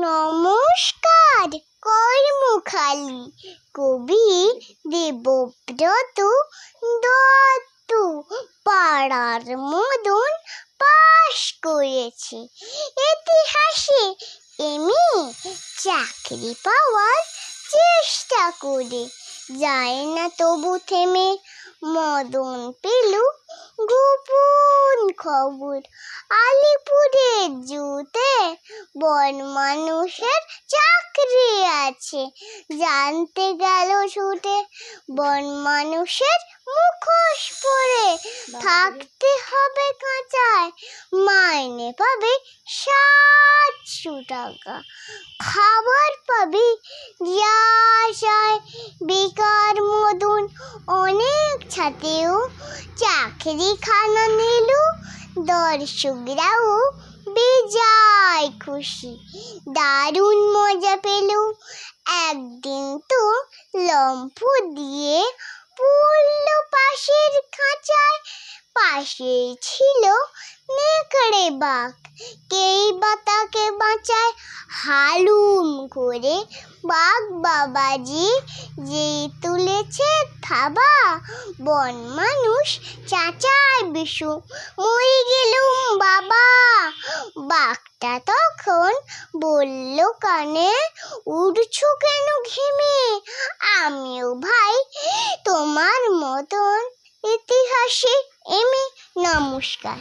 নমস্কার। কর্মখালি কবি দেবব্রত দত্ত পাড়ার মদন পাশ করেছে ইতিহাসে এমএ। চাকরি পাওয়ার চেষ্টা করে যায় না তবু থেমে। মদন পেল গোপন খবর আলিপুরের জুতে বন মানুষের চাকরি আছে। জানতে গেল ছুটে, বন মানুষের মুখোশ পরে থাকতে হবে কাঁচায়, মাইনে পাবে 700 টাকা, খাবার পাবে যা চায়। বেকার মদন অনেক ছাতেও চাকরি খানা নিল, দর্শকরাও বেজায় খুশি, দারুণ মজা পেল। একদিন তো লম্ফ দিয়ে পড়ল পাশের খাঁচায়, পাশেই ছিল নেকড়ে বাঘ, কেই বা তাকে বাঁচায়। হালুম করে বাঘ বাবাজি যেই তুলেছে থাবা, বন মানুষ চাচায় বিশু, মরে গেলুম বাবা। বাঘটা তখন বলল কানে, উড়ছো কেন ঘেমে? আমিও ভাই তোমার মতন ইতিহাসে এমএ। নমস্কার।